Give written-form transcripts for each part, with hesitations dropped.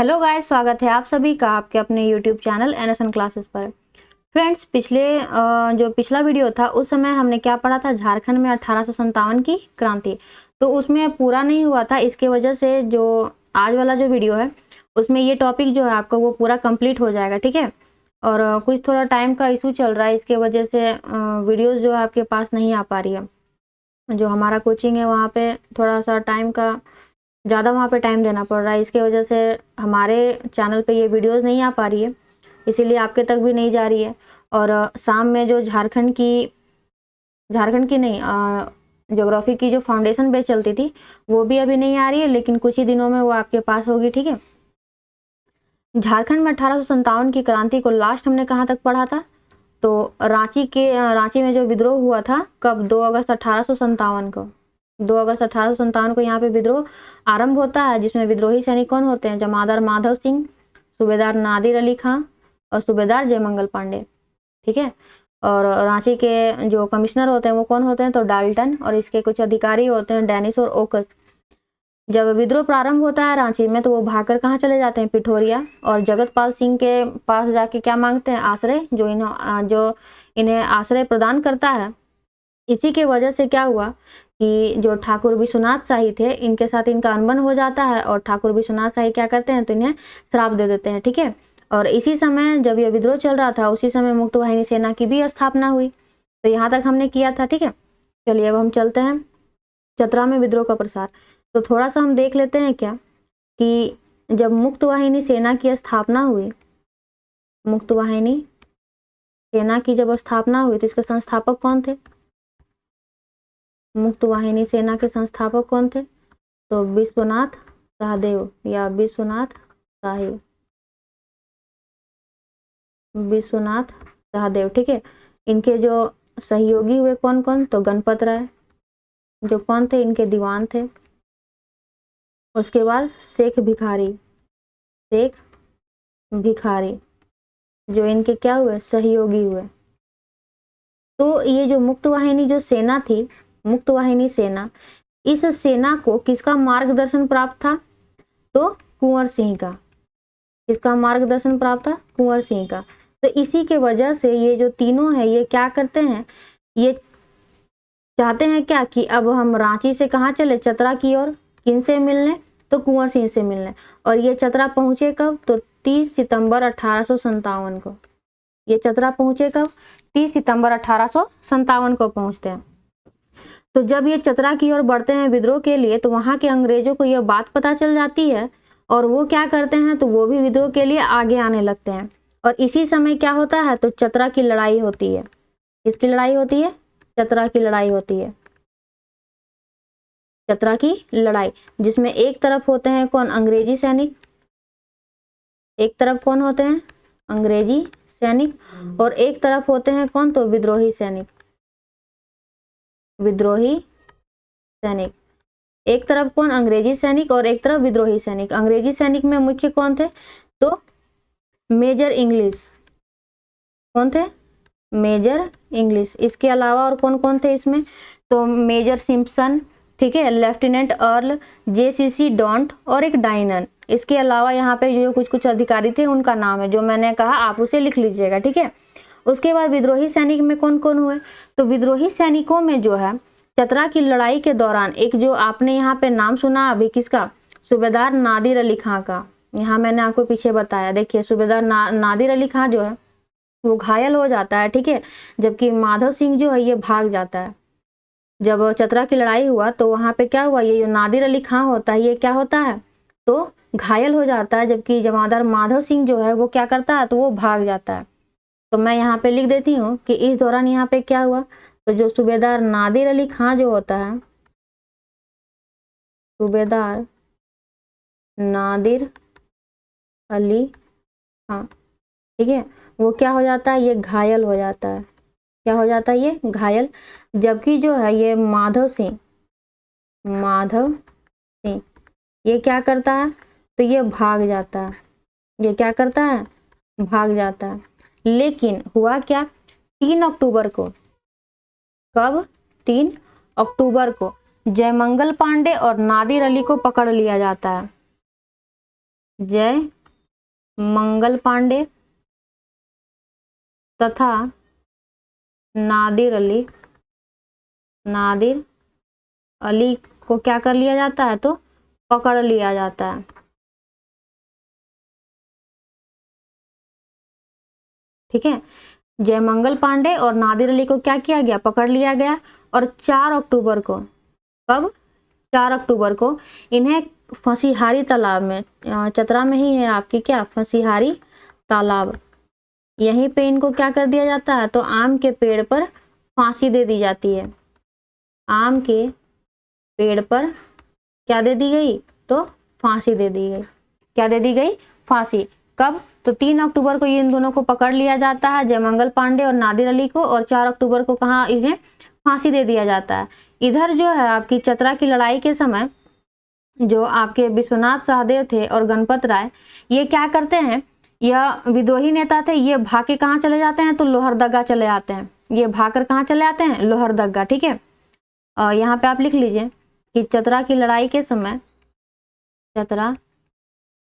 Hello guys, स्वागत है आप सभी का आपके अपने यूट्यूब चैनल एनएसएन क्लासेस पर। फ्रेंड्स, जो पिछला वीडियो था उस समय हमने क्या पढ़ा था, झारखंड में 1857 की क्रांति। तो उसमें पूरा नहीं हुआ था, इसके वजह से जो आज वाला जो वीडियो है उसमें ये टॉपिक जो है आपका वो पूरा कंप्लीट हो जाएगा, ठीक है। और कुछ थोड़ा टाइम का इशू चल रहा है, इसके वजह से वीडियोज़ जो है आपके पास नहीं आ पा रही है। जो हमारा कोचिंग है वहाँ पे थोड़ा सा टाइम का ज़्यादा वहाँ पे टाइम देना पड़ रहा है, इसके वजह से हमारे चैनल पे ये वीडियोस नहीं आ पा रही है, इसीलिए आपके तक भी नहीं जा रही है। और शाम में जो झारखंड की नहीं ज्योग्राफी की जो फाउंडेशन बेस चलती थी वो भी अभी नहीं आ रही है, लेकिन कुछ ही दिनों में वो आपके पास होगी, ठीक है। झारखंड में 1857 की क्रांति को लास्ट हमने कहाँ तक पढ़ा था, तो रांची में जो विद्रोह हुआ था कब, 2 अगस्त 1857 को। 2 अगस्त 1857 को यहाँ पे विद्रोह आरंभ होता है, जिसमें विद्रोही सैनिक कौन होते हैं, जमादार माधव सिंह, सूबेदार नादिर अली खां और सूबेदार जयमंगल पांडे, ठीक है। और रांची के जो कमिश्नर होते हैं वो कौन होते हैं, तो डाल्टन, और इसके कुछ अधिकारी होते हैं डेनिस और ओकस। जब विद्रोह प्रारंभ होता है रांची में तो वो भागकर कहाँ चले जाते हैं, पिठोरिया, और जगतपाल सिंह के पास जाके क्या मांगते हैं, आश्रय, जो इन्हें आश्रय प्रदान करता है। इसी के वजह से क्या हुआ कि जो ठाकुर विश्वनाथ शाही थे इनके साथ इनका अनबन हो जाता है, और ठाकुर विश्वनाथ शाही क्या करते हैं, तो इन्हें श्राप दे देते हैं, ठीक है। और इसी समय जब यह विद्रोह चल रहा था उसी समय मुक्तवाहिनी सेना की भी स्थापना हुई। तो यहाँ तक हमने किया था, ठीक है। चलिए अब हम चलते हैं चतरा में विद्रोह का प्रसार। तो थोड़ा सा हम देख लेते हैं क्या कि जब मुक्तवाहिनी सेना की स्थापना हुई, मुक्तवाहिनी सेना की जब स्थापना हुई तो इसके संस्थापक कौन थे, मुक्तवाहिनी सेना के संस्थापक कौन थे, तो विश्वनाथ सहदेव या विश्वनाथ साहिब, विश्वनाथ सहदेव, ठीक है। इनके जो सहयोगी हुए कौन कौन, तो गणपत राय, जो कौन थे, इनके दीवान थे। उसके बाद शेख भिखारी, शेख भिखारी जो इनके क्या हुए, सहयोगी हुए। तो ये जो मुक्तवाहिनी जो सेना थी, मुक्तवाहिनी सेना, इस सेना को किसका मार्गदर्शन प्राप्त था, तो कुंवर सिंह का। किसका मार्गदर्शन प्राप्त था, कुंवर सिंह का। तो इसी के वजह से ये जो तीनों है ये क्या करते हैं, ये चाहते हैं क्या कि अब हम रांची से कहाँ चले, चतरा की ओर, किनसे मिलने, तो कुंवर सिंह से मिलने। और ये चतरा पहुंचे कब, तो 30 सितंबर 1857 को। ये चतरा पहुंचे कब, 30 सितंबर 1857 को पहुंचते हैं। तो जब ये चतरा की ओर बढ़ते हैं विद्रोह के लिए तो वहां के अंग्रेजों को यह बात पता चल जाती है, और वो क्या करते हैं, तो वो भी विद्रोह के लिए आगे आने लगते हैं। और इसी समय क्या होता है, तो चतरा की लड़ाई होती है। किसकी लड़ाई होती है, चतरा की लड़ाई होती है, चतरा की लड़ाई, जिसमें एक तरफ होते हैं कौन, अंग्रेजी सैनिक, एक तरफ कौन होते हैं, अंग्रेजी सैनिक, और एक तरफ होते हैं कौन, तो विद्रोही सैनिक, विद्रोही सैनिक। एक तरफ कौन, अंग्रेजी सैनिक, और एक तरफ विद्रोही सैनिक। अंग्रेजी सैनिक में मुख्य कौन थे, तो मेजर इंग्लिश, कौन थे, मेजर इंग्लिश। इसके अलावा और कौन कौन थे इसमें, तो मेजर सिम्पसन, ठीक है, लेफ्टिनेंट अर्ल, जेसीसी डॉन्ट और एक डाइनन। इसके अलावा यहाँ पे जो कुछ कुछ अधिकारी थे उनका नाम है जो मैंने कहा, आप उसे लिख लीजिएगा, ठीक है। उसके बाद विद्रोही सैनिक में कौन कौन हुए, तो विद्रोही सैनिकों में जो है चतरा की लड़ाई के दौरान एक जो आपने यहाँ पे नाम सुना अभी, किसका, सूबेदार नादिर अली खां का। यहाँ मैंने आपको पीछे बताया, देखिए सूबेदार नादिर अली खां जो है वो घायल हो जाता है, ठीक है, जबकि माधव सिंह जो है ये भाग जाता है। जब चतरा की लड़ाई हुआ तो वहां पे क्या हुआ, ये जो नादिर अली खां होता है ये क्या होता है, तो घायल हो जाता है, जबकि जमादार माधव सिंह जो है वो क्या करता है, तो वो भाग जाता है। तो मैं यहाँ पे लिख देती हूँ कि इस दौरान यहाँ पे क्या हुआ, तो जो सूबेदार नादिर अली खां जो होता है, सूबेदार नादिर अली खां, ठीक है, वो क्या हो जाता है, ये घायल हो जाता है। क्या हो जाता है, ये घायल। जबकि जो है ये माधव सिंह ये क्या करता है, तो ये भाग जाता है, ये क्या करता है, भाग जाता है। लेकिन हुआ क्या, 3 अक्टूबर को, कब, 3 अक्टूबर को जयमंगल पांडे और नादिर अली को पकड़ लिया जाता है। जय मंगल पांडे तथा नादिर अली को क्या कर लिया जाता है, तो पकड़ लिया जाता है। ठीक है, जयमंगल पांडे और नादिर अली को क्या किया गया, पकड़ लिया गया। और 4 अक्टूबर को, कब, 4 अक्टूबर को इन्हें फंसीहारी तालाब में, चतरा में ही है आपकी क्या, फंसीहारी तालाब, यहीं पे इनको क्या कर दिया जाता है, तो आम के पेड़ पर फांसी दे दी जाती है। आम के पेड़ पर क्या दे दी गई, तो फांसी दे दी गई। क्या दे दी गई, फांसी। कब, तो 3 अक्टूबर को इन दोनों को पकड़ लिया जाता है, जयमंगल पांडे और नादिर अली को, और 4 अक्टूबर को कहाँ इन्हें फांसी दे दिया जाता है। इधर जो है आपकी चतरा की लड़ाई के समय जो आपके विश्वनाथ सहदेव थे और गणपत राय, ये क्या करते हैं, यह विद्रोही नेता थे, ये भाग के कहाँ चले जाते हैं, तो लोहरदगा चले जाते हैं। ये भाग कर कहाँ चले जाते हैं, लोहरदगा। ठीक है, और यहाँ पे आप लिख लीजिए कि चतरा की लड़ाई के समय, चतरा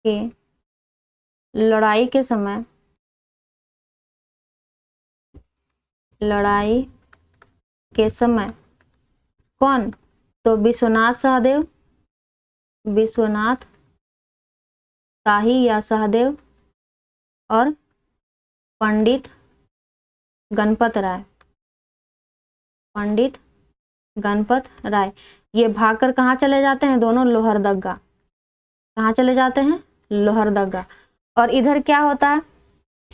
के लड़ाई के समय, लड़ाई के समय कौन, तो विश्वनाथ सहदेव, विश्वनाथ शाही या सहदेव और पंडित गणपत राय, पंडित गणपत राय, ये भागकर कहाँ चले जाते हैं, दोनों लोहरदगा। कहाँ चले जाते हैं, लोहरदगा। और इधर क्या होता है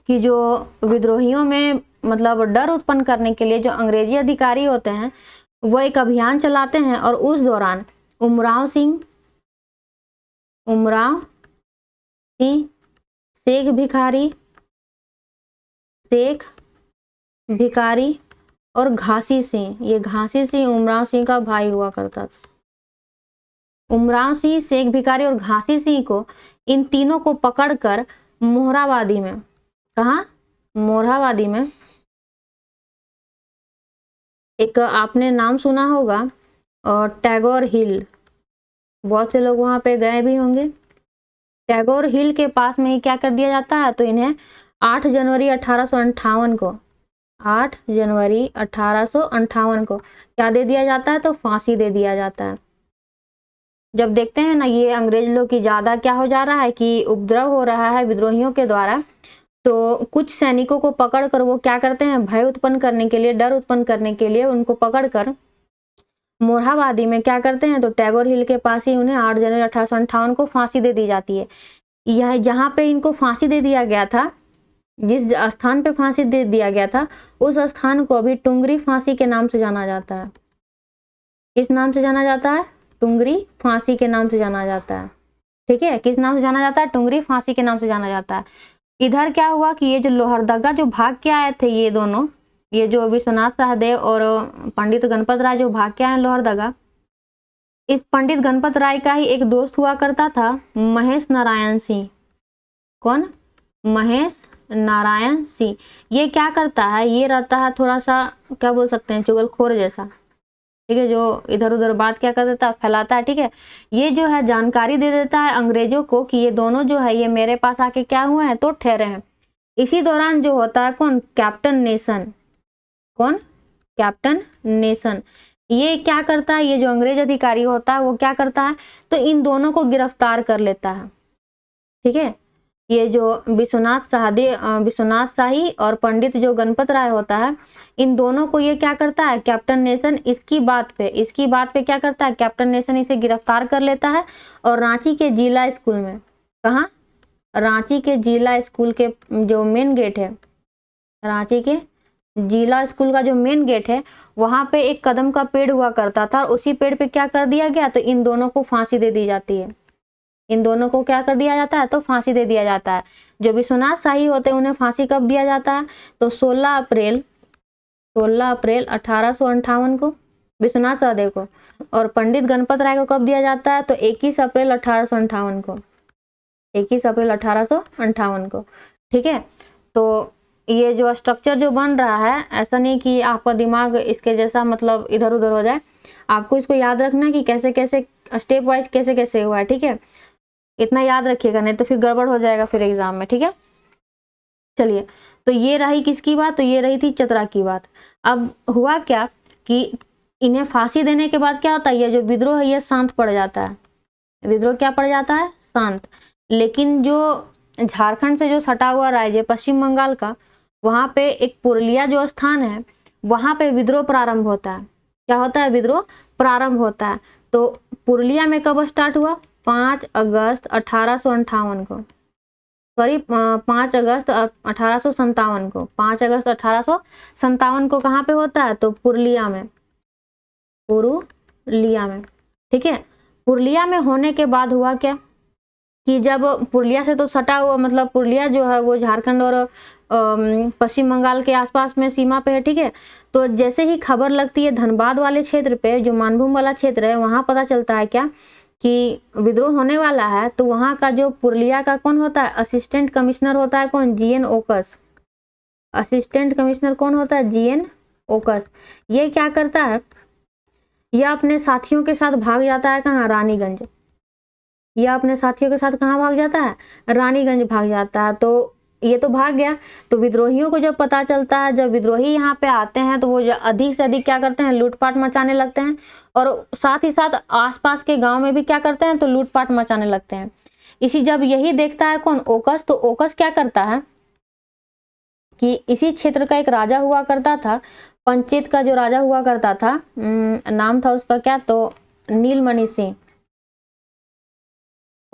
कि जो विद्रोहियों में मतलब डर उत्पन्न करने के लिए जो अंग्रेजी अधिकारी होते हैं, वो एक अभियान चलाते हैं, और उस दौरान उमराव सिंह, शेख भिखारी और घासी सिंह, ये घासी सिंह उमराव सिंह का भाई हुआ करता था। उमराव सिंह, शेख भिखारी और घासी सिंह को, इन तीनों को पकड़कर मोरहाबादी में, कहाँ, मोरहाबादी में, एक आपने नाम सुना होगा और टैगोर हिल, बहुत से लोग वहां पे गए भी होंगे। टैगोर हिल के पास में ही क्या कर दिया जाता है, तो इन्हें 8 जनवरी 1858 को, 8 जनवरी 1858 को क्या दे दिया जाता है, तो फांसी दे दिया जाता है। जब देखते हैं ना ये अंग्रेज लोग की ज्यादा क्या हो जा रहा है कि उपद्रव हो रहा है विद्रोहियों के द्वारा, तो कुछ सैनिकों को पकड़कर वो क्या करते हैं, भय उत्पन्न करने के लिए, डर उत्पन्न करने के लिए उनको पकड़कर मोरहाबादी में क्या करते हैं, तो टैगोर हिल के पास ही उन्हें 8 जनवरी 1858 को फांसी दे दी जाती है। यह जहाँ पे इनको फांसी दे दिया गया था, जिस स्थान पे फांसी दे दिया गया था, उस स्थान को अभी टुंगरी फांसी के नाम से जाना जाता है। किस नाम से जाना जाता है, टुंगरी फांसी के नाम से जाना जाता है। ठीक है, किस नाम से जाना जाता है, टुंगरी फांसी के नाम से जाना जाता है। इधर क्या हुआ कि ये जो लोहरदगा जो भाग के आए थे, ये दोनों, ये जो विश्वनाथ सहदेव और पंडित गणपत राय जो भाग के आए लोहरदगा, इस पंडित गणपत राय का ही एक दोस्त हुआ करता था, महेश नारायण सिंह। कौन, महेश नारायण सिंह। ये क्या करता है, ये रहता है थोड़ा सा क्या बोल सकते हैं, चुगलखोर जैसा। ठीक है, जो इधर उधर बात क्या कर देता है, फैलाता है। ठीक है, ये जो है जानकारी दे देता है अंग्रेजों को कि ये दोनों जो है ये मेरे पास आके क्या हुए हैं, तो ठहरे हैं। इसी दौरान जो होता है कौन, कैप्टन नेशन। कौन, कैप्टन नेशन। ये क्या करता है, ये जो अंग्रेज अधिकारी होता है वो क्या करता है, तो इन दोनों को गिरफ्तार कर लेता है। ठीक है, ये जो विश्वनाथ शाही और पंडित जो गणपत राय होता है, इन दोनों को ये क्या करता है, कैप्टन नेशन इसकी बात पे क्या करता है, कैप्टन नेशन इसे गिरफ्तार कर लेता है और रांची के जिला स्कूल में, कहाँ, रांची के जिला स्कूल के जो मेन गेट है, रांची के जिला स्कूल का जो मेन गेट है, वहां पे एक कदम का पेड़ हुआ करता था, और उसी पेड़ पे क्या कर दिया गया, तो इन दोनों को फांसी दे दी जाती है। इन दोनों को क्या कर दिया जाता है, तो फांसी दे दिया जाता है। जो विश्वनाथ शाही होते हैं उन्हें फांसी कब दिया जाता है, तो 16 अप्रैल 1858 को विश्वनाथ सहदेव को, और पंडित गणपत राय को कब दिया जाता है, तो 21 अप्रैल 1858 को, 21 अप्रैल 1858 को। ठीक है, तो ये जो स्ट्रक्चर जो बन रहा है, ऐसा नहीं कि आपका दिमाग इसके जैसा मतलब इधर उधर हो जाए, आपको इसको याद रखना कि कैसे कैसे स्टेप वाइज कैसे कैसे हुआ है। ठीक है, इतना याद रखिएगा, नहीं तो फिर गड़बड़ हो जाएगा फिर एग्जाम में, ठीक है। चलिए, तो ये रही किसकी बात, तो ये रही थी चतरा की बात। अब हुआ क्या कि इन्हें फांसी देने के बाद क्या होता है, ये जो विद्रोह है ये शांत पड़ जाता है। विद्रोह क्या पड़ जाता है, शांत। लेकिन जो झारखंड से जो सटा हुआ राज्य पश्चिम बंगाल का, वहां पे एक पुरुलिया जो स्थान है, वहां पे विद्रोह प्रारंभ होता है। क्या होता है, विद्रोह प्रारंभ होता है। तो पुरुलिया में कब स्टार्ट हुआ, 5 अगस्त 1858 को, सॉरी 5 अगस्त 1857 को, 5 अगस्त 1857 को कहाँ पे होता है, तो पुरुलिया में, पुरुलिया में, ठीक है। पुरुलिया में होने के बाद हुआ क्या कि जब पुरुलिया से तो सटा हुआ, मतलब पुरुलिया जो है वो झारखंड और पश्चिम बंगाल के आसपास में सीमा पे है, ठीक है। तो जैसे ही खबर लगती है धनबाद वाले क्षेत्र पे, जो मानभूम वाला क्षेत्र है, वहां पता चलता है क्या कि विद्रोह होने वाला है, तो वहां का जो पुरुलिया का कौन होता है, असिस्टेंट कमिश्नर होता है कौन, जीएन ओकस। असिस्टेंट कमिश्नर कौन होता है, जीएन ओकस। ये क्या करता है, यह अपने साथियों के साथ भाग जाता है कहाँ, रानीगंज। यह अपने साथियों के साथ कहाँ भाग जाता है, रानीगंज भाग जाता है। तो ये तो भाग गया। तो विद्रोहियों को जब पता चलता है, जब विद्रोही यहाँ पे आते हैं, तो वो अधिक से अधिक क्या करते हैं, लूटपाट मचाने लगते हैं। और साथ ही साथ आसपास के गांव में भी क्या करते हैं, तो लूटपाट मचाने लगते हैं। इसी जब यही देखता है कौन, ओकस। तो ओकस क्या करता है कि इसी क्षेत्र का एक राजा हुआ करता था, पंचेत का जो राजा हुआ करता था, नाम था उसका क्या, तो नीलमणि सिंह।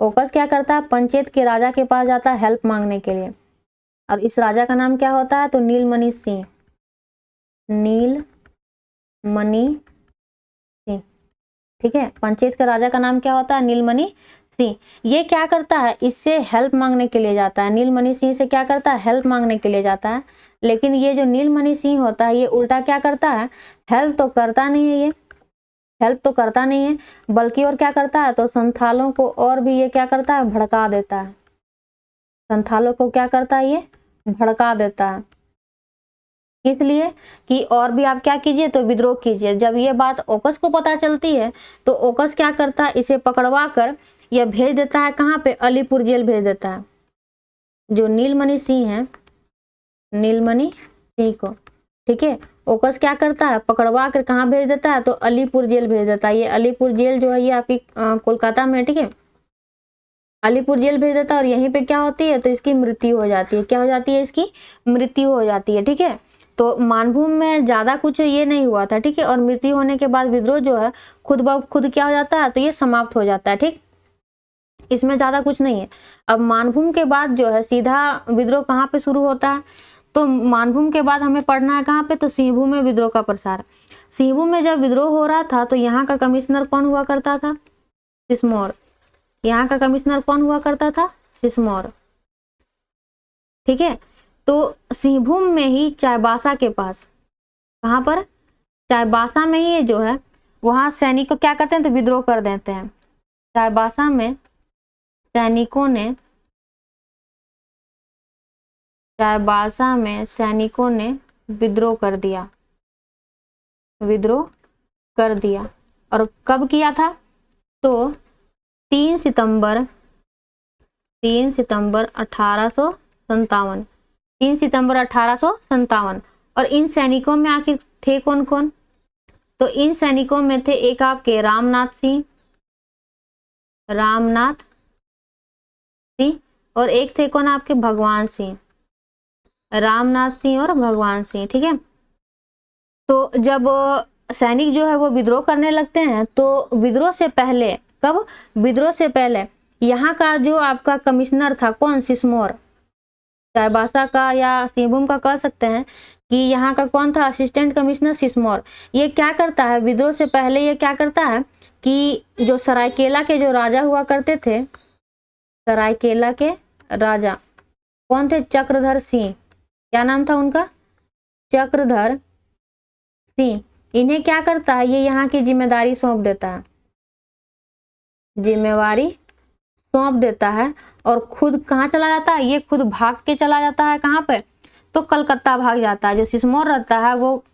ओकस क्या करता है, पंचेत के राजा के पास जाता है हेल्प मांगने के लिए, और इस राजा का नाम क्या होता है, तो नीलमणि सिंह, नीलमणि सिंह, ठीक है। पंचेत के राजा का नाम क्या होता है, नीलमणि सिंह। ये क्या करता है, इससे हेल्प मांगने के लिए जाता है, नीलमणि सिंह से क्या करता है, हेल्प मांगने के लिए जाता है। लेकिन ये जो नीलमणि सिंह होता है, ये उल्टा क्या करता है, हेल्प तो करता नहीं है, ये हेल्प तो करता नहीं है, बल्कि और क्या करता है, तो संथालों को और भी ये क्या करता है, भड़का देता है। संथालों को क्या करता है, ये भड़का देता है। इसलिए कि और भी आप क्या कीजिए, तो विद्रोह कीजिए। जब ये बात ओकस को पता चलती है, तो ओकस क्या करता है, इसे पकड़वा कर यह भेज देता है कहाँ पे, अलीपुर जेल भेज देता है। जो नीलमणि सिंह है, नीलमणि सिंह को, ठीक है, ओकस क्या करता है, पकड़वा कर कहाँ भेज देता है, तो अलीपुर जेल भेज देता है। ये अलीपुर जेल जो है ये आपकी कोलकाता में, ठीक है। अलीपुर जेल भेज देता है, और यहीं पे क्या होती है, तो इसकी मृत्यु हो जाती है। क्या हो जाती है, इसकी मृत्यु हो जाती है, ठीक है। तो मानभूम में ज्यादा कुछ ये नहीं हुआ था, ठीक है। और मृत्यु होने के बाद विद्रोह जो है खुद ब खुद क्या हो जाता है, तो ये समाप्त हो जाता है, ठीक। इसमें ज्यादा कुछ नहीं है। अब मानभूम के बाद जो है सीधा विद्रोह कहाँ पे शुरू होता है, तो मानभूम के बाद हमें पढ़ना है कहाँ पे, तो सिंहभूम में विद्रोह का प्रसार। सिंहभूम में जब विद्रोह हो रहा था, तो यहाँ का कमिश्नर कौन हुआ करता था, सिसमौर। यहाँ का कमिश्नर कौन हुआ करता था, सिसमौर, ठीक है। तो सिंहभूम में ही चाईबासा के पास, कहाँ पर, चाईबासा में ही जो है, वहां सैनिक को क्या करते हैं, तो विद्रोह कर देते हैं। चाईबासा में सैनिकों ने, चाईबासा में सैनिकों ने विद्रोह कर दिया, विद्रोह कर दिया। और कब किया था, तो 3 सितंबर 1857, 3 सितंबर 1857। और इन सैनिकों में आखिर थे कौन कौन, तो इन सैनिकों में थे एक आपके रामनाथ सिंह, और एक थे कौन आपके भगवान सिंह, रामनाथ सिंह और भगवान सिंह, ठीक है। तो जब सैनिक जो है वो विद्रोह करने लगते हैं, तो विद्रोह से पहले, कब, विद्रोह से पहले यहाँ का जो आपका कमिश्नर था कौन, सिसमौर, चाईबासा का या सिंहभूम का कह सकते हैं कि यहाँ का कौन था, असिस्टेंट कमिश्नर सिसमौर। ये क्या करता है, विद्रोह से पहले ये क्या करता है कि जो सरायकेला के जो राजा हुआ करते थे, सरायकेला के राजा कौन थे, चक्रधर सिंह, क्या नाम था उनका, चक्रधर सिंह। इन्हें क्या करता है, ये यहाँ की जिम्मेदारी सौंप देता है, जिम्मेवारी सौंप देता है। और खुद कहाँ चला जाता है, ये खुद भाग के चला जाता है, कहाँ पे, तो कलकत्ता भाग जाता है। जो सिसमौर रहता है वो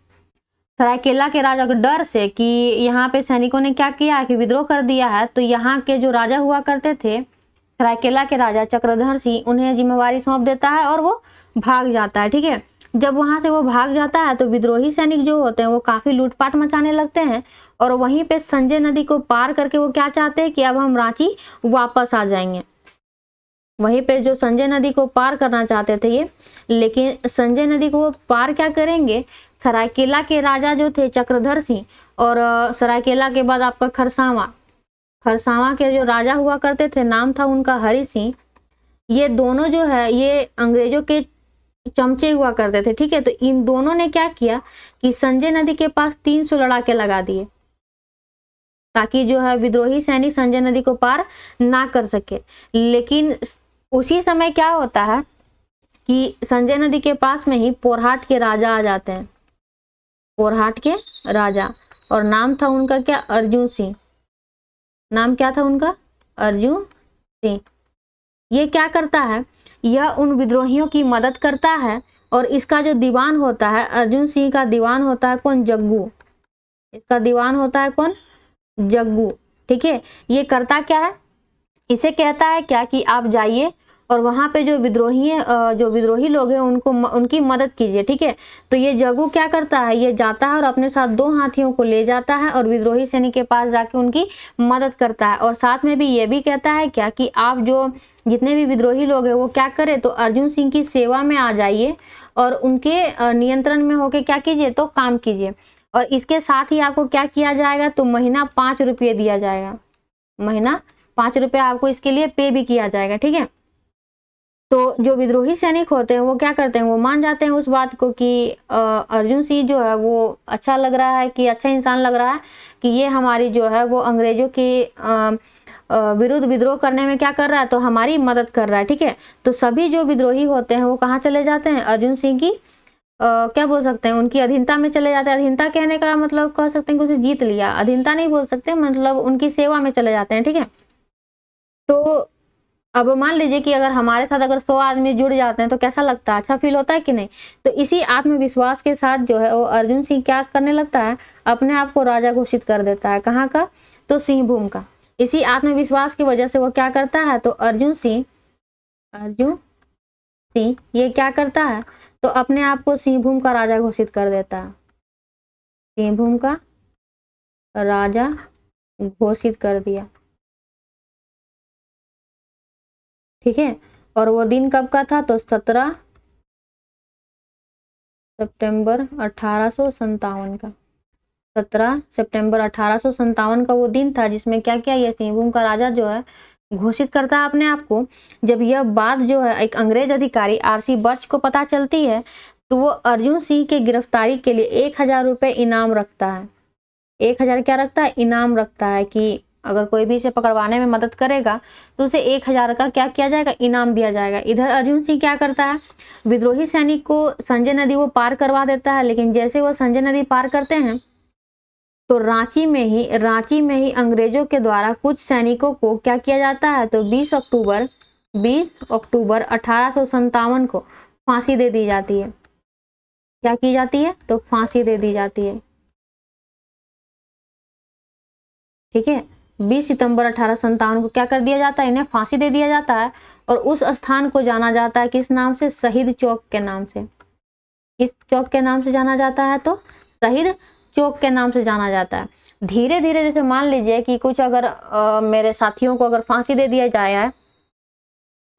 सरायकेला के राजा के डर से कि यहाँ पे सैनिकों ने क्या किया कि विद्रोह कर दिया है, तो यहाँ के जो राजा हुआ करते थे सरायकेला के राजा चक्रधर सिंह उन्हें जिम्मेवारी सौंप देता है और वो भाग जाता है। ठीक है, जब वहां से वो भाग जाता है तो विद्रोही सैनिक जो होते हैं वो काफी लूटपाट मचाने लगते हैं और वहीं पे संजय नदी को पार करके वो क्या चाहते हैं कि अब हम रांची वापस आ जाएंगे। वहीं पे जो संजय नदी को पार करना चाहते थे ये, लेकिन संजय नदी को वो पार क्या करेंगे, सरायकेला के राजा जो थे चक्रधर सिंह और सरायकेला के बाद आपका खरसावां के जो राजा हुआ करते थे, नाम था उनका हरि सिंह। ये दोनों जो है ये अंग्रेजों के चमचे हुआ करते थे। ठीक है, तो इन दोनों ने क्या किया कि संजय नदी के पास 300 लड़ाके लगा दिए ताकि जो है विद्रोही सैनिक संजय नदी को पार ना कर सके। लेकिन उसी समय क्या होता है कि संजय नदी के पास में ही पोरहाट के राजा आ जाते हैं, पोरहाट के राजा, और नाम था उनका क्या, अर्जुन सिंह। नाम क्या था उनका, अर्जुन सिंह। ये क्या करता है, यह उन विद्रोहियों की मदद करता है और इसका जो दीवान होता है, अर्जुन सिंह का दीवान होता है कौन, जग्गू। इसका दीवान होता है कौन, जग्गू। ठीक है, ये करता क्या है, इसे कहता है क्या कि आप जाइए और वहां पे जो विद्रोही लोग हैं उनकी मदद कीजिए। ठीक है, तो ये जग्गू क्या करता है, ये जाता है और अपने साथ 2 हाथियों को ले जाता है और विद्रोही सैनिक के पास जाके उनकी मदद करता है। और साथ में भी ये भी कहता है क्या कि आप जो जितने भी विद्रोही लोग हैं वो क्या करें, तो अर्जुन सिंह की सेवा में आ जाइए और उनके नियंत्रण में होके क्या कीजिए, तो काम कीजिए। और इसके साथ ही आपको क्या किया जाएगा, तो महीना 5 रुपये दिया जाएगा, महीना 5 रुपये आपको इसके लिए पे भी किया जाएगा। ठीक है, तो जो विद्रोही सैनिक होते हैं वो क्या करते हैं, वो मान जाते हैं उस बात को कि अर्जुन सिंह जो है वो अच्छा लग रहा है, कि अच्छा इंसान लग रहा है, कि ये हमारी जो है वो अंग्रेजों के विरुद्ध विद्रोह करने में क्या कर रहा है, तो हमारी मदद कर रहा है। ठीक है, तो सभी जो विद्रोही होते हैं वो कहाँ चले जाते हैं, अर्जुन सिंह की क्या बोल सकते हैं, उनकी अधीनता में चले जाते हैं। अधीनता कहने का मतलब कह सकते हैं कि उसे जीत लिया, अधीनता नहीं बोल सकते, मतलब उनकी सेवा में चले जाते हैं। ठीक है, तो अब मान लीजिए कि अगर हमारे साथ अगर 100 आदमी जुड़ जाते हैं तो कैसा लगता है, अच्छा फील होता है कि नहीं। तो इसी आत्मविश्वास के साथ जो है वो अर्जुन सिंह क्या करने लगता है, अपने आप को राजा घोषित कर देता है। कहाँ का, तो सिंहभूम का। इसी आत्मविश्वास की वजह से वो क्या करता है, तो अर्जुन सिंह ये क्या करता है, तो अपने आप को सिंहभूम का राजा घोषित कर देता है, सिंहभूम का राजा घोषित कर दिया। ठीक है, और वो दिन कब का था, तो 17 सितंबर 1857 का, 17 सितंबर 1857 का वो दिन था जिसमें क्या किया, ये सिंहभूम का राजा जो है घोषित करता है अपने आप को। जब यह बात जो है एक अंग्रेज अधिकारी आरसी बर्च को पता चलती है तो वो अर्जुन सिंह के गिरफ्तारी के लिए 1000 रुपये इनाम रखता है। 1000 क्या रखता है, इनाम रखता है कि अगर कोई भी इसे पकड़वाने में मदद करेगा तो उसे 1000 का क्या किया जाएगा, इनाम दिया जाएगा। इधर अर्जुन सिंह क्या करता है, विद्रोही सैनिक को संजय नदी वो पार करवा देता है। लेकिन जैसे वो संजय नदी पार करते हैं तो रांची में ही अंग्रेजों के द्वारा कुछ सैनिकों को क्या किया जाता है, तो 20 अक्टूबर 1857 को फांसी दे दी जाती है। क्या की जाती है, तो फांसी दे दी जाती है। ठीक है, 20 सितंबर 1857 को क्या कर दिया जाता है, इन्हें फांसी दे दिया जाता है। और उस स्थान को जाना जाता है किस नाम से, शहीद चौक के नाम से। किस चौक के नाम से जाना जाता है, तो शहीद चौक के नाम से जाना जाता है। धीरे धीरे जैसे मान लीजिए कि कुछ अगर मेरे साथियों को अगर फांसी दे दिया जाए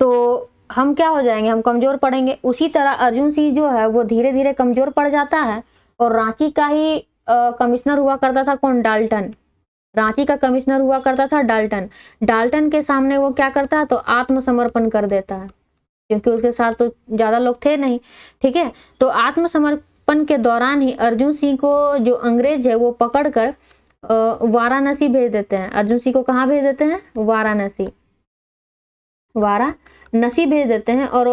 तो हम क्या हो जाएंगे, हम कमजोर पड़ेंगे। उसी तरह अर्जुन सिंह जो है वो धीरे धीरे कमजोर पड़ जाता है। और रांची का ही कमिश्नर हुआ करता था कौन, डाल्टन। रांची का कमिश्नर हुआ करता था डाल्टन के सामने वो क्या करता है, तो आत्मसमर्पण कर देता है, क्योंकि उसके साथ तो ज्यादा लोग थे नहीं। ठीक है, तो आत्मसमर्पण के दौरान ही अर्जुन सिंह को जो अंग्रेज है वो पकड़कर वाराणसी भेज देते हैं। अर्जुन सिंह को कहाँ भेज देते हैं, वाराणसी भेज देते हैं। और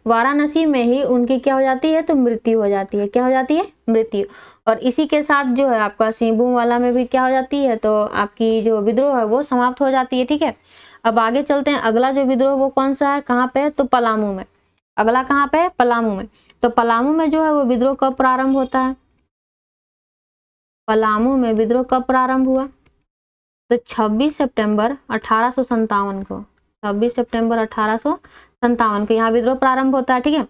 वाराणसी में ही उनकी क्या हो जाती है, तो मृत्यु हो जाती है। क्या हो जाती है, मृत्यु। और इसी के साथ जो है आपका सिंहभूम वाला में भी क्या हो जाती है, तो आपकी जो विद्रोह है वो समाप्त हो जाती है। ठीक है, अब आगे चलते हैं। अगला जो विद्रोह वो कौन सा है, कहाँ पे, तो पलामू में। अगला कहाँ पे, पलामू में। तो पलामू में जो है वो विद्रोह कब प्रारंभ होता है, पलामू में विद्रोह कब प्रारंभ हुआ, तो 26 सितंबर 1857 को। 26 सितंबर 1857 को यहाँ विद्रोह प्रारंभ होता है। ठीक है,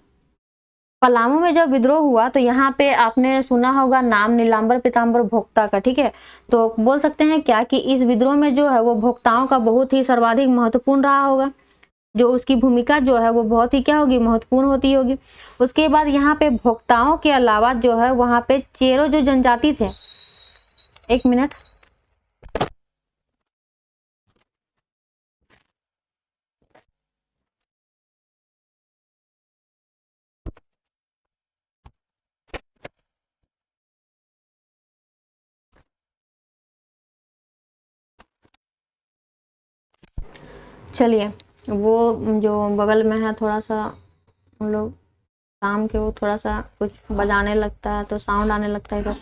पलामू में जब विद्रोह हुआ तो यहाँ पे आपने सुना होगा नाम नीलांबर पीताम्बर भोक्ता का। ठीक है, तो बोल सकते हैं क्या कि इस विद्रोह में जो है वो भोक्ताओं का बहुत ही सर्वाधिक महत्वपूर्ण रहा होगा, जो उसकी भूमिका जो है वो बहुत ही क्या होगी, महत्वपूर्ण होती होगी। उसके बाद यहाँ पे भोक्ताओं के अलावा जो है वहाँ पे चेरो जो जनजाति थे, एक मिनट, चलिए वो जो बगल में है थोड़ा सा हम लोग काम के, वो थोड़ा सा कुछ बजाने लगता है तो साउंड आने लगता है।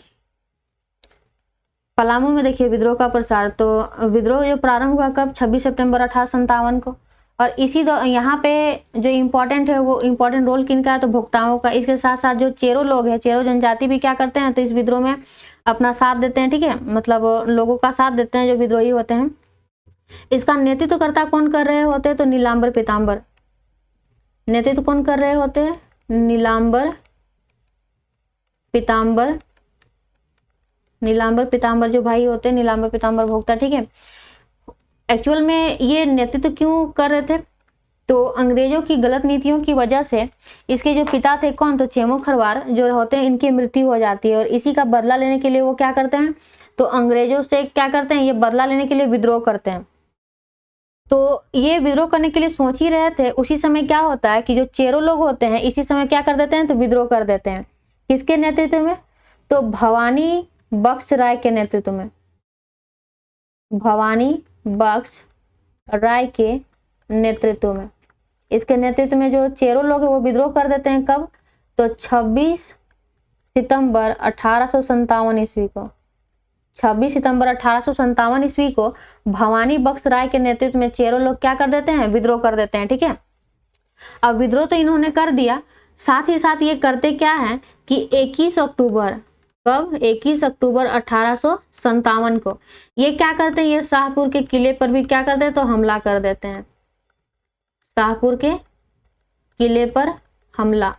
पलामू में देखिए विद्रोह का प्रसार, तो विद्रोह जो प्रारंभ हुआ कब, 26 सितंबर 1857 को। और इसी यहाँ पे जो इम्पोर्टेंट है वो इम्पोर्टेंट रोल किनका है, तो भोक्ताओं का। इसके साथ साथ जो चेरो लोग हैं, चेरो जनजाति भी क्या करते हैं, तो इस विद्रोह में अपना साथ देते हैं। ठीक है, मतलब लोगों का साथ देते हैं जो विद्रोही होते हैं। इसका नेतृत्वकर्ता कौन कर रहे होते हैं, तो नीलांबर पीताम्बर। नेतृत्व कौन कर रहे होते हैं, नीलांबर पीताम्बर। नीलांबर पीताम्बर जो भाई होते हैं, नीलांबर पीताम्बर भोक्ता। ठीक है, एक्चुअल में ये नेतृत्व क्यों कर रहे थे, तो अंग्रेजों की गलत नीतियों की वजह से इसके जो पिता थे कौन, तो चेमो खरवार जो होते हैं, इनकी मृत्यु हो जाती है। और इसी का बदला लेने के लिए वो क्या करते हैं, तो अंग्रेजों से क्या करते हैं, ये बदला लेने के लिए विद्रोह करते हैं। तो ये विद्रोह करने के लिए सोच ही रहे थे। उसी समय क्या होता है कि जो चेरो लोग होते हैं इसी समय क्या कर देते हैं, तो विद्रोह कर देते हैं। किसके नेतृत्व में, तो भवानी बख्श राय के नेतृत्व में। भवानी बख्श राय के नेतृत्व में, इसके नेतृत्व में जो चेरो लोग हैं वो विद्रोह कर देते हैं। कब, तो 26 सितंबर 1857 ईस्वी को। 26 सितंबर 1857 ईस्वी को भवानी बख्श राय के नेतृत्व में चेरो लोग क्या कर देते हैं, विद्रोह कर देते हैं। ठीक है, अब विद्रोह तो इन्होंने कर दिया, साथ ही साथ ये करते क्या है कि 21 अक्टूबर, कब, 21 अक्टूबर 1857 को ये क्या करते हैं, ये शाहपुर के किले पर भी क्या करते हैं, तो हमला कर देते हैं। शाहपुर के किले पर हमला।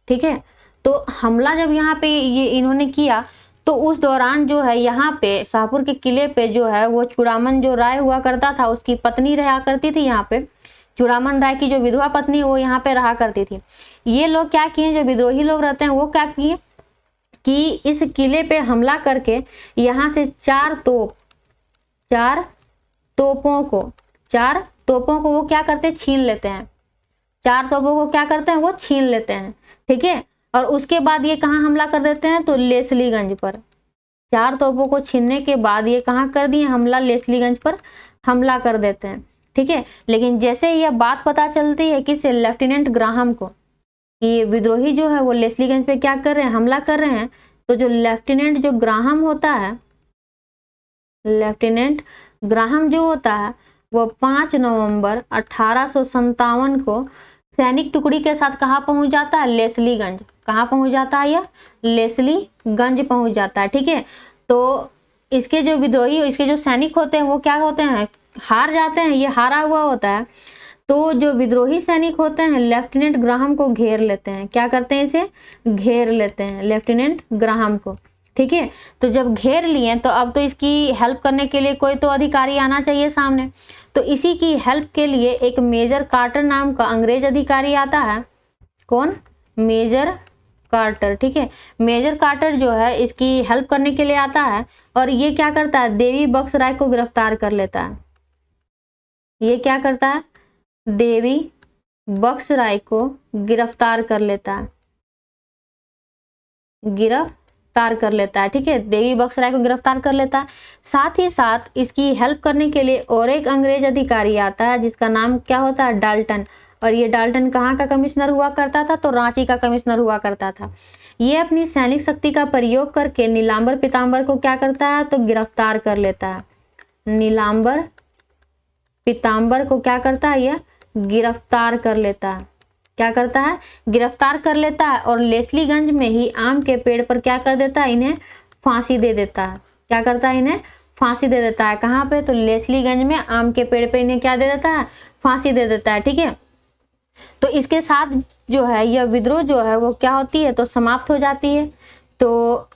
ठीक है, तो हमला जब यहाँ पे ये इन्होंने किया तो उस दौरान जो है यहाँ पे शाहपुर के किले पे जो है वो चूड़ामन जो राय हुआ करता था, उसकी पत्नी रहा करती थी यहाँ पे। चूड़ामन राय की जो विधवा पत्नी वो यहाँ पे रहा करती थी। ये लोग क्या किए, जो विद्रोही लोग रहते हैं वो क्या किए कि इस किले पे हमला करके यहाँ से 4 तोपों को वो क्या करते, छीन लेते हैं। 4 तोपों को क्या करते हैं, वो छीन लेते हैं। ठीक है, और उसके बाद ये कहाँ हमला कर देते हैं, तो लेस्लीगंज पर। 4 तोपों को छीनने के बाद ये कहाँ कर दिए हमला, लेस्लीगंज पर हमला कर देते हैं। ठीक है, लेकिन जैसे यह बात पता चलती है किससे, लेफ्टिनेंट ग्राहम को, कि विद्रोही जो है वो लेस्लीगंज पे क्या कर रहे हैं, हमला कर रहे हैं। तो जो लेफ्टिनेंट जो ग्राहम होता है, लेफ्टिनेंट ग्राहम जो होता है वो 5 नवंबर 1857 को सैनिक टुकड़ी के साथ कहाँ पहुंच जाता है, लेस्लीगंज। कहाँ पहुंच जाता है, यह लेस्लीगंज पहुंच जाता है। ठीक है, तो इसके जो विद्रोही, इसके जो सैनिक होते हैं वो क्या होते हैं, हार जाते हैं, ये हारा हुआ होता है। तो जो विद्रोही सैनिक होते हैं लेफ्टिनेंट ग्राहम को घेर लेते हैं। क्या करते हैं, इसे घेर लेते हैं, लेफ्टिनेंट ग्राहम को। ठीक है, तो जब घेर लिए तो अब तो इसकी हेल्प करने के लिए कोई तो अधिकारी आना चाहिए सामने। तो इसी की हेल्प के लिए एक मेजर कार्टर नाम का अंग्रेज अधिकारी आता है। कौन, मेजर कार्टर। ठीक है, मेजर कार्टर जो है इसकी हेल्प करने के लिए आता है। और ये क्या करता है, देवी बख्श राय को गिरफ्तार कर लेता है। ये क्या करता है, देवी बख्श राय को गिरफ्तार कर लेता है, गिरफ्तार कर लेता है। ठीक है, देवी बख्श राय को गिरफ्तार कर लेता है। साथ ही साथ इसकी हेल्प करने के लिए और एक अंग्रेज अधिकारी आता है जिसका नाम क्या होता है, डाल्टन। और ये डाल्टन कहाँ का कमिश्नर हुआ करता था, तो रांची का कमिश्नर हुआ करता था। ये अपनी सैनिक शक्ति का प्रयोग करके नीलांबर पीताम्बर को क्या करता है, तो गिरफ्तार कर लेता है। नीलांबर पीताम्बर को क्या करता है, यह गिरफ्तार कर लेता है। क्या करता है, गिरफ्तार कर लेता है। और लेस्लीगंज में ही आम के पेड़ पर क्या कर देता है, इन्हें फांसी दे देता है। क्या करता है, इन्हें फांसी दे देता है। कहाँ पे, तो लेस्लीगंज में आम के पेड़ पे इन्हें क्या दे देता है, फांसी दे देता है, ठीक है। तो इसके साथ जो है यह विद्रोह जो है वो क्या होती है, तो समाप्त हो जाती है। तो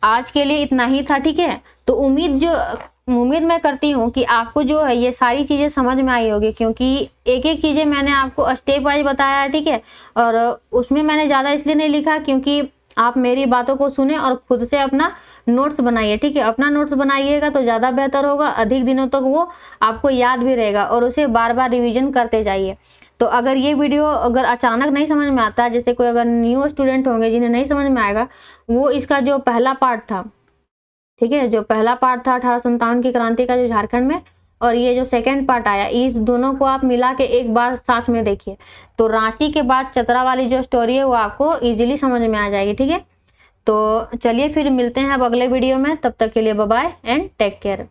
आज के लिए इतना ही था, ठीक है। तो उम्मीद मैं करती हूँ कि आपको जो है ये सारी चीजें समझ में आई होगी, क्योंकि एक एक चीजें मैंने आपको स्टेप वाइज बताया है, ठीक है। और उसमें मैंने ज्यादा इसलिए नहीं लिखा क्योंकि आप मेरी बातों को सुने और खुद से अपना नोट्स बनाइए, ठीक है। अपना नोट्स बनाइएगा तो ज्यादा बेहतर होगा, अधिक दिनों तक वो आपको याद भी रहेगा और उसे बार बार रिविजन करते जाइए। तो अगर ये वीडियो अगर अचानक नहीं समझ में आता, जैसे कोई अगर न्यू स्टूडेंट होंगे जिन्हें नहीं समझ में आएगा, वो इसका जो पहला पार्ट था, ठीक है, जो पहला पार्ट था 1857 की क्रांति का जो झारखंड में, और ये जो सेकंड पार्ट आया, इस दोनों को आप मिला के एक बार साथ में देखिए, तो रांची के बाद चतरा वाली जो स्टोरी है वो आपको इजीली समझ में आ जाएगी, ठीक है। तो चलिए फिर मिलते हैं अब अगले वीडियो में, तब तक के लिए bye bye and take care.